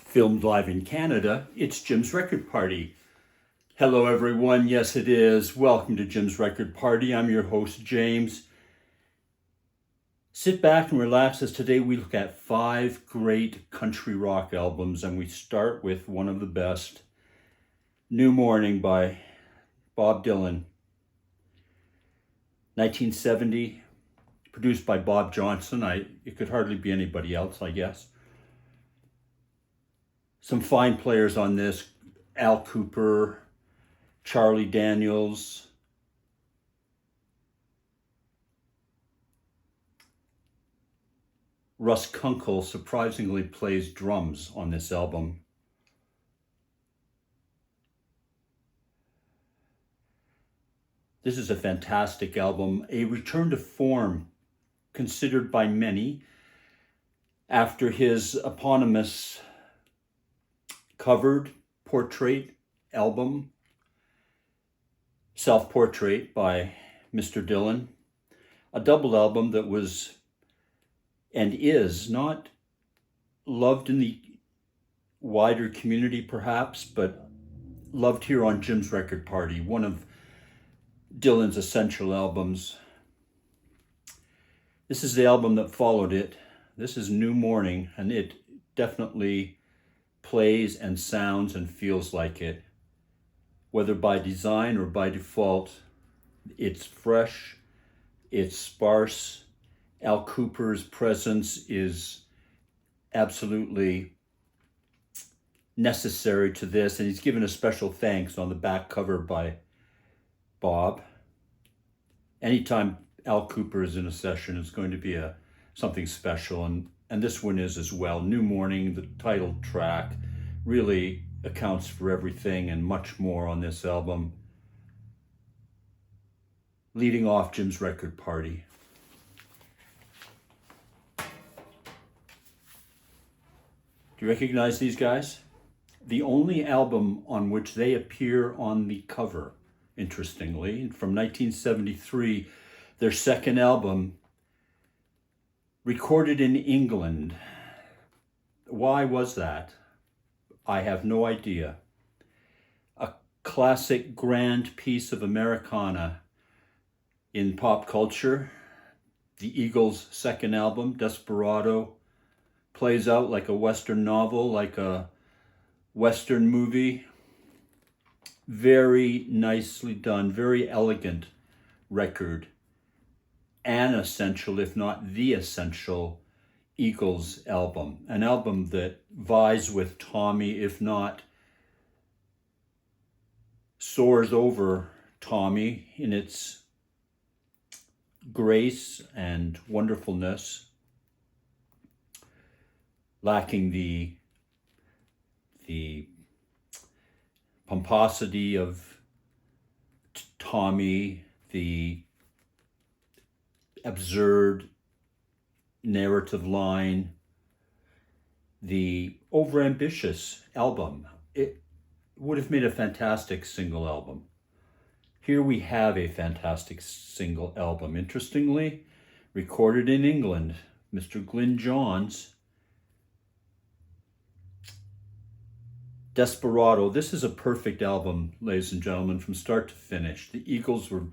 Filmed live in Canada, it's Jim's Record Party. Hello everyone, yes it is. Welcome to Jim's Record Party. I'm your host, James. Sit back and relax as today we look at 5 great country rock albums, and we start with one of the best, New Morning by Bob Dylan. 1970, produced by Bob Johnson. It could hardly be anybody else, I guess. Some fine players on this: Al Cooper, Charlie Daniels, Russ Kunkel surprisingly plays drums on this album. This is a fantastic album, a return to form considered by many after his eponymous covered portrait album, Self-Portrait by Mr. Dylan, a double album that was and is not loved in the wider community perhaps, but loved here on Jim's Record Party, one of Dylan's essential albums. This is the album that followed it. This is New Morning, and it definitely plays and sounds and feels like it. Whether by design or by default, it's fresh, it's sparse. Al Cooper's presence is absolutely necessary to this, and he's given a special thanks on the back cover by Bob. Anytime Al Cooper is in a session, it's going to be something special, and this one is as well. New Morning, the title track, really accounts for everything and much more on this album. Leading off Jim's Record Party. Do you recognize these guys? The only album on which they appear on the cover, interestingly, from 1973, their second album, recorded in England. Why was that? I have no idea. A classic grand piece of Americana in pop culture. The Eagles' second album, Desperado, plays out like a Western novel, like a Western movie. Very nicely done, very elegant record. An essential, if not the essential, Eagles album. An album that vies with Tommy, if not soars over Tommy in its grace and wonderfulness, lacking the pomposity of Tommy, the absurd narrative line, the overambitious album. It would have made a fantastic single album. Here we have a fantastic single album. Interestingly, recorded in England, Mr. Glyn Johns. Desperado. This is a perfect album, ladies and gentlemen, from start to finish. The Eagles were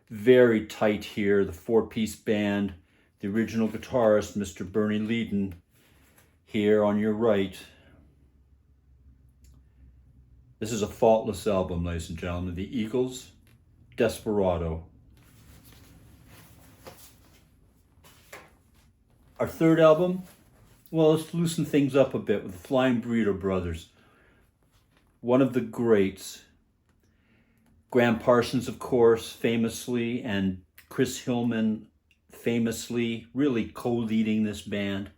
very tight here. The 4-piece band, the original guitarist, Mr. Bernie Leadon, here on your right. This is a faultless album, ladies and gentlemen. The Eagles, Desperado. Our third album, well, let's loosen things up a bit with the Flying Burrito Brothers. One of the greats. Graham Parsons, of course, famously, and Chris Hillman, famously, really co-leading this band.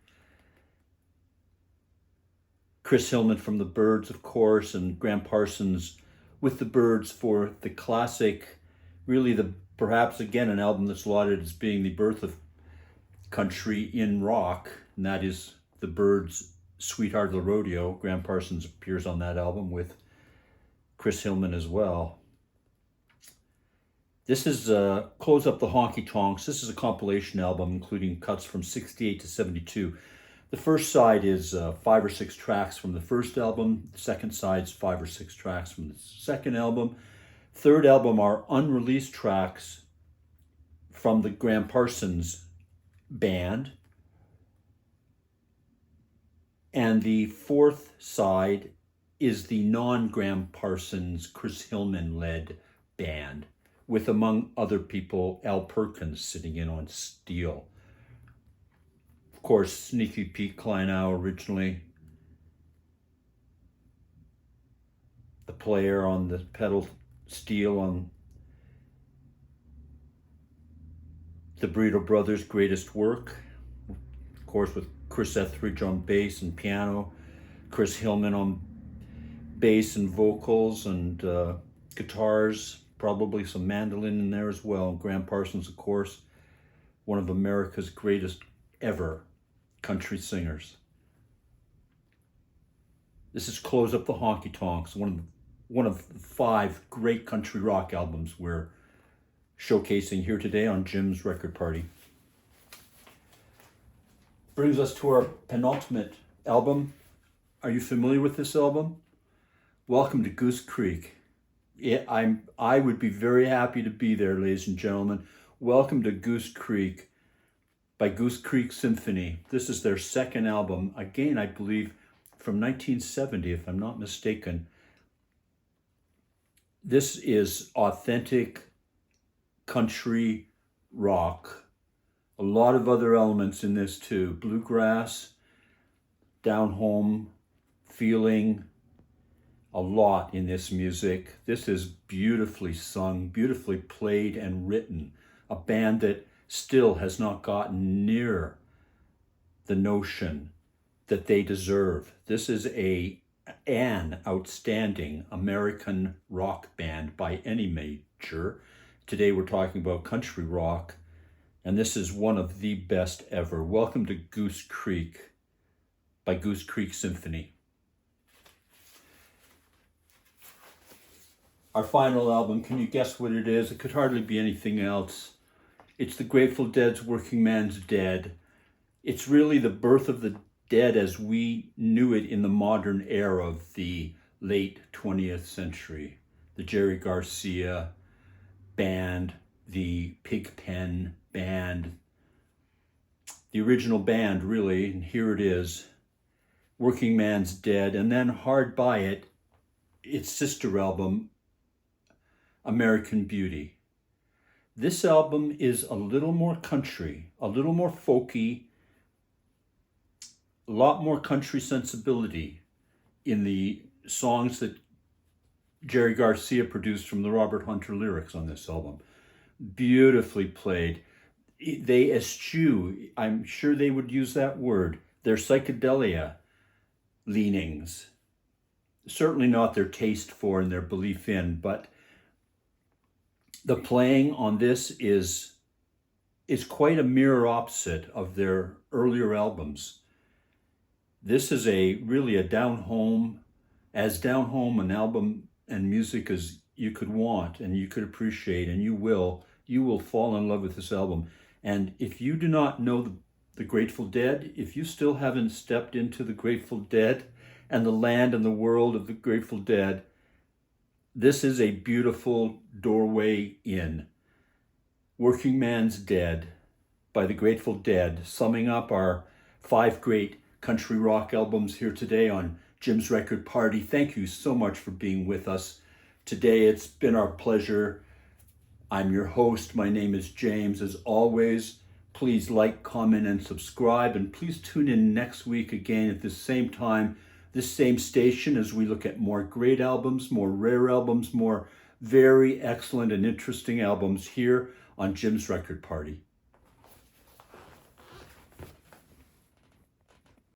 Chris Hillman from the Byrds, of course, and Graham Parsons with the Byrds for the classic, really perhaps again an album that's lauded as being the birth of country in rock, and that is the Byrds' Sweetheart of the Rodeo. Graham Parsons appears on that album with Chris Hillman as well. This is Close Up the Honky Tonks. This is a compilation album including cuts from 68 to 72. The first side is 5 or 6 tracks from the first album. The second side's 5 or 6 tracks from the second album. Third album are unreleased tracks from the Graham Parsons band. And the fourth side is the non-Graham Parsons, Chris Hillman-led band, with, among other people, Al Perkins sitting in on steel. Of course, Sneaky Pete Kleinow originally, the player on the pedal steel on the Burrito Brothers' greatest work. Of course, with Chris Etheridge on bass and piano, Chris Hillman on bass and vocals and guitars, probably some mandolin in there as well. Graham Parsons, of course, one of America's greatest ever country singers. This is Close Up the Honky Tonks, one of 5 great country rock albums we're showcasing here today on Jim's Record Party. Brings us to our penultimate album. Are you familiar with this album? Welcome to Goose Creek. I would be very happy to be there, ladies and gentlemen. Welcome to Goose Creek by Goose Creek Symphony. This is their second album. Again, I believe from 1970, if I'm not mistaken. This is authentic country rock. A lot of other elements in this too. Bluegrass, down home feeling, a lot in this music. This is beautifully sung, beautifully played and written. A band that still has not gotten near the notion that they deserve. This is an outstanding American rock band by any measure. Today we're talking about country rock, and this is one of the best ever. Welcome to Goose Creek by Goose Creek Symphony. Our final album, can you guess what it is? It could hardly be anything else. It's the Grateful Dead's Working Man's Dead. It's really the birth of the Dead as we knew it in the modern era of the late 20th century. The Jerry Garcia band, the Pigpen band, the original band really, and here it is, Working Man's Dead, and then hard by it, its sister album, American Beauty. This album is a little more country, a little more folky, a lot more country sensibility in the songs that Jerry Garcia produced from the Robert Hunter lyrics on this album. Beautifully played. They eschew, I'm sure they would use that word, their psychedelia leanings. Certainly not their taste for and their belief in, but the playing on this is quite a mirror opposite of their earlier albums. This is really a down home an album and music as you could want and you could appreciate, and you will fall in love with this album. And if you do not know the Grateful Dead, if you still haven't stepped into the Grateful Dead and the land and the world of the Grateful Dead, this is a beautiful doorway in. Working Man's Dead by the Grateful Dead, summing up our 5 great country rock albums here today on Jim's Record Party. Thank you so much for being with us today. It's been our pleasure. I'm your host. My name is James. As always, please like, comment, and subscribe. And please tune in next week again at the same time, this same station, as we look at more great albums, more rare albums, more very excellent and interesting albums here on Jim's Record Party.